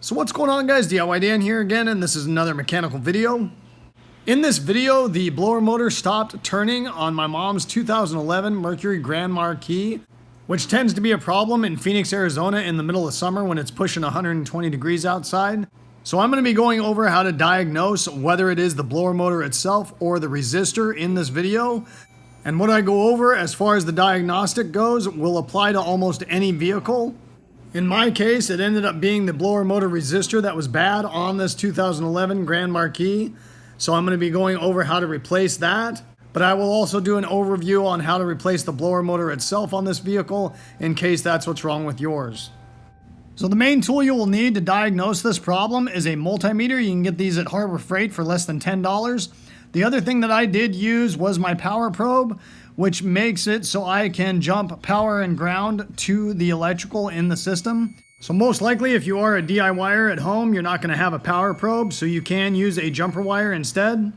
So what's going on, guys? DIY Dan here again, and this is another mechanical video. In this video, the blower motor stopped turning on my mom's 2011 Mercury Grand Marquis, which tends to be a problem in Phoenix, Arizona in the middle of summer when it's pushing 120 degrees outside. So I'm going to be going over how to diagnose whether it is the blower motor itself or the resistor in this video. And what I go over as far as the diagnostic goes will apply to almost any vehicle. In my case, it ended up being the blower motor resistor that was bad on this 2011 Grand Marquis. So I'm going to be going over how to replace that. But I will also do an overview on how to replace the blower motor itself on this vehicle in case that's what's wrong with yours. So the main tool you will need to diagnose this problem is a multimeter. You can get these at Harbor Freight for less than $10. The other thing that I did use was my power probe, which makes it so I can jump power and ground to the electrical in the system. So most likely if you are a DIYer at home, you're not going to have a power probe, so you can use a jumper wire instead.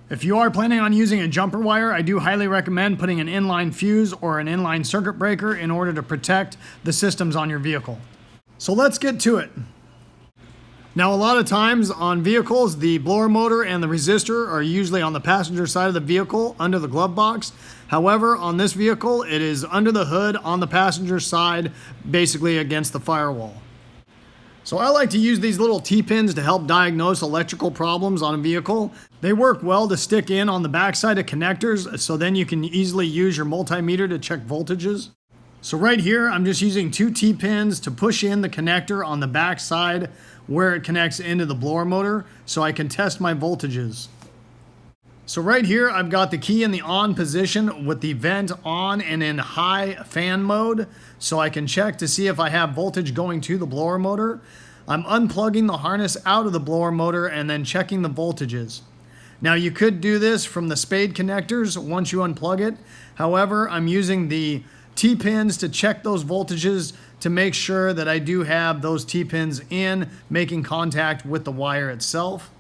If you are planning on using a jumper wire, I do highly recommend putting an inline fuse or an inline circuit breaker in order to protect the systems on your vehicle. So let's get to it. Now, a lot of times on vehicles, the blower motor and the resistor are usually on the passenger side of the vehicle under the glove box. However, on this vehicle, it is under the hood on the passenger side, basically against the firewall. So I like to use these little T-pins to help diagnose electrical problems on a vehicle. They work well to stick in on the backside of connectors, so then you can easily use your multimeter to check voltages. So right here, I'm just using two T-pins to push in the connector on the back side where it connects into the blower motor so I can test my voltages. So right here, I've got the key in the on position with the vent on and in high fan mode so I can check to see if I have voltage going to the blower motor. I'm unplugging the harness out of the blower motor and then checking the voltages. Now you could do this from the spade connectors once you unplug it. However, I'm using the T-pins to check those voltages to make sure that I do have those T-pins in making contact with the wire itself.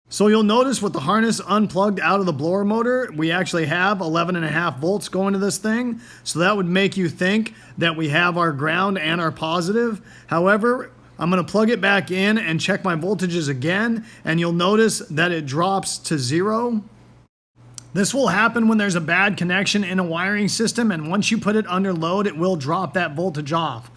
So you'll notice with the harness unplugged out of the blower motor, we actually have 11.5 volts going to this thing. So that would make you think that we have our ground and our positive. However, I'm going to plug it back in and check my voltages again, and you'll notice that it drops to 0. This will happen when there's a bad connection in a wiring system, and once you put it under load, it will drop that voltage off.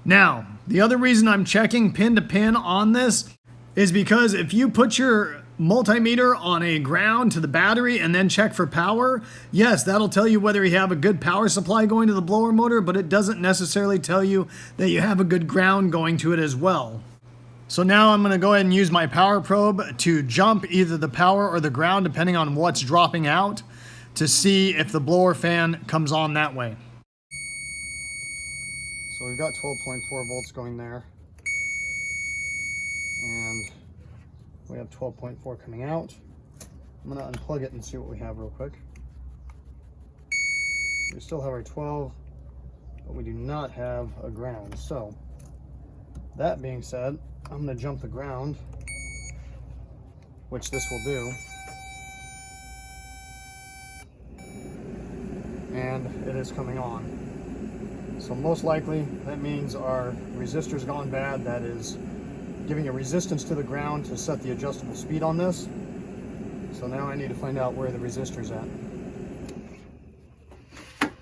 Now, the other reason I'm checking pin to pin on this is because if you put your multimeter on a ground to the battery and then check for power, yes, that'll tell you whether you have a good power supply going to the blower motor, but it doesn't necessarily tell you that you have a good ground going to it as well. So now I'm going to go ahead and use my power probe to jump either the power or the ground depending on what's dropping out to see if the blower fan comes on that way. So we've got 12.4 volts going there, and we have 12.4 coming out. I'm going to unplug it and see what we have real quick. We still have our 12, but we do not have a ground. So that being said, I'm going to jump the ground, which this will do. And it is coming on. So most likely that means our resistor's gone bad. That is giving a resistance to the ground to set the adjustable speed on this. So now I need to find out where the resistor's at,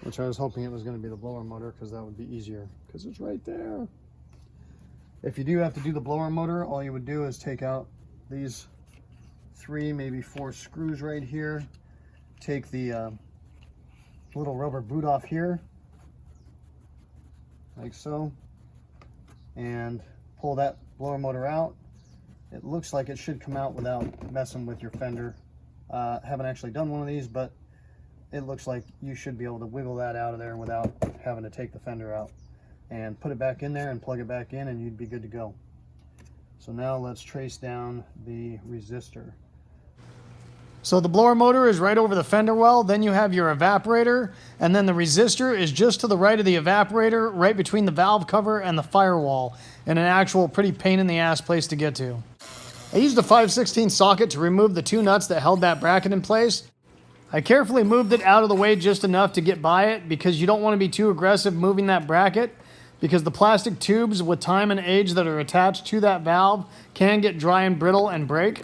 which I was hoping it was going to be the blower motor because that would be easier because it's right there. If you do have to do the blower motor, all you would do is take out these 3, maybe 4 screws right here. Take the little rubber boot off here, like so, and pull that blower motor out. It looks like it should come out without messing with your fender. Haven't actually done one of these, but it looks like you should be able to wiggle that out of there without having to take the fender out. And put it back in there and plug it back in and you'd be good to go. So now let's trace down the resistor. So the blower motor is right over the fender well, then you have your evaporator, and then the resistor is just to the right of the evaporator, right between the valve cover and the firewall, and an actual pretty pain in the ass place to get to. I used a 5/16 socket to remove the 2 nuts that held that bracket in place. I carefully moved it out of the way just enough to get by it because you don't want to be too aggressive moving that bracket, because the plastic tubes with time and age that are attached to that valve can get dry and brittle and break.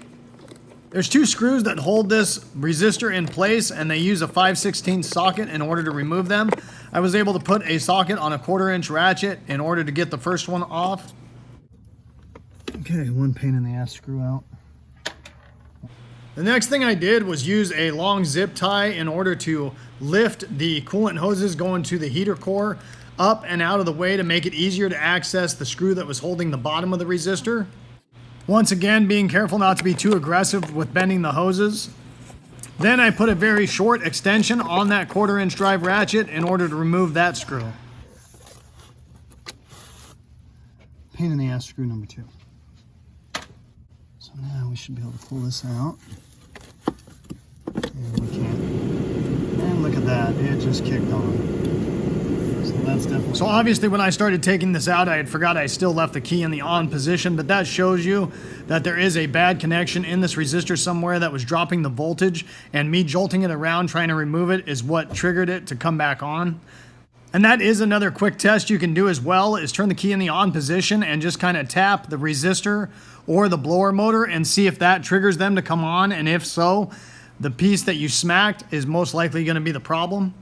There's 2 screws that hold this resistor in place, and they use a 5/16 socket in order to remove them. I was able to put a socket on a 1/4-inch ratchet in order to get the first one off. Okay, one pain in the ass screw out. The next thing I did was use a long zip tie in order to lift the coolant hoses going to the heater core up and out of the way to make it easier to access the screw that was holding the bottom of the resistor. Once again, being careful not to be too aggressive with bending the hoses. Then I put a very short extension on that 1/4-inch drive ratchet in order to remove that screw. Pain in the ass screw number 2. So now we should be able to pull this out. And we can't. And look at that, it just kicked on. So that's definitely. So obviously when I started taking this out, I had forgot I still left the key in the on position, but that shows you that there is a bad connection in this resistor somewhere that was dropping the voltage, and me jolting it around trying to remove it is what triggered it to come back on. And that is another quick test you can do as well, is turn the key in the on position and just kind of tap the resistor or the blower motor and see if that triggers them to come on, and if so, the piece that you smacked is most likely going to be the problem.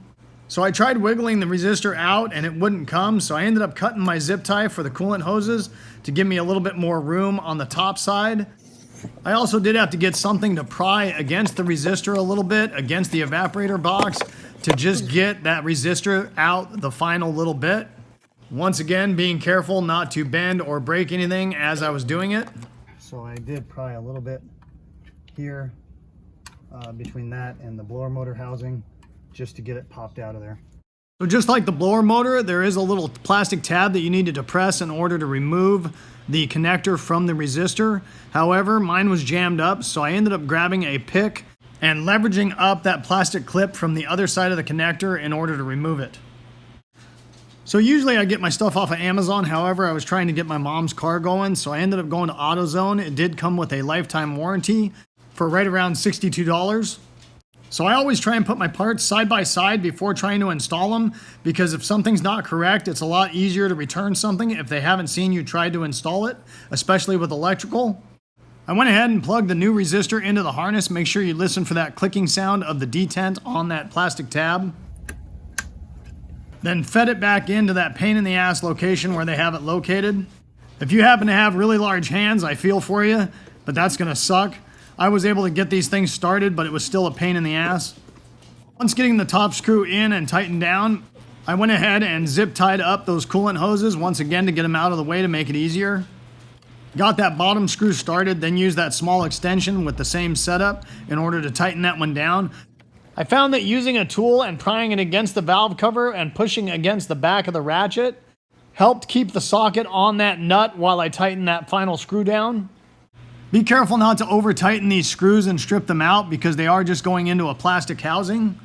So I tried wiggling the resistor out and it wouldn't come, so I ended up cutting my zip tie for the coolant hoses to give me a little bit more room on the top side. I also did have to get something to pry against the resistor a little bit, against the evaporator box, to just get that resistor out the final little bit. Once again, being careful not to bend or break anything as I was doing it. So I did pry a little bit here between that and the blower motor housing, just to get it popped out of there. So just like the blower motor, there is a little plastic tab that you need to depress in order to remove the connector from the resistor. However, mine was jammed up, so I ended up grabbing a pick and leveraging up that plastic clip from the other side of the connector in order to remove it. So usually I get my stuff off of Amazon. However, I was trying to get my mom's car going, so I ended up going to AutoZone. It did come with a lifetime warranty for right around $62. So I always try and put my parts side by side before trying to install them, because if something's not correct, it's a lot easier to return something if they haven't seen you try to install it, especially with electrical. I went ahead and plugged the new resistor into the harness. Make sure you listen for that clicking sound of the detent on that plastic tab. Then fed it back into that pain in the ass location where they have it located. If you happen to have really large hands, I feel for you, but that's gonna suck. I was able to get these things started, but it was still a pain in the ass. Once getting the top screw in and tightened down, I went ahead and zip tied up those coolant hoses once again to get them out of the way to make it easier. Got that bottom screw started, then used that small extension with the same setup in order to tighten that one down. I found that using a tool and prying it against the valve cover and pushing against the back of the ratchet helped keep the socket on that nut while I tightened that final screw down. Be careful not to over tighten these screws and strip them out, because they are just going into a plastic housing.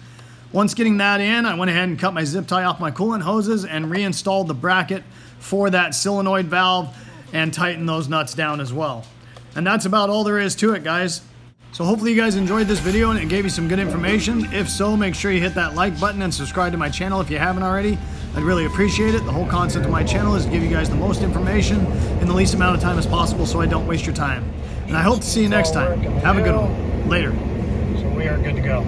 Once getting that in, I went ahead and cut my zip tie off my coolant hoses and reinstalled the bracket for that solenoid valve and tightened those nuts down as well. And that's about all there is to it, guys. So hopefully you guys enjoyed this video and it gave you some good information. If so, make sure you hit that like button and subscribe to my channel if you haven't already. I'd really appreciate it. The whole concept of my channel is to give you guys the most information in the least amount of time as possible, so I don't waste your time. And I hope to see you next time. Have a good one. Later. So we are good to go.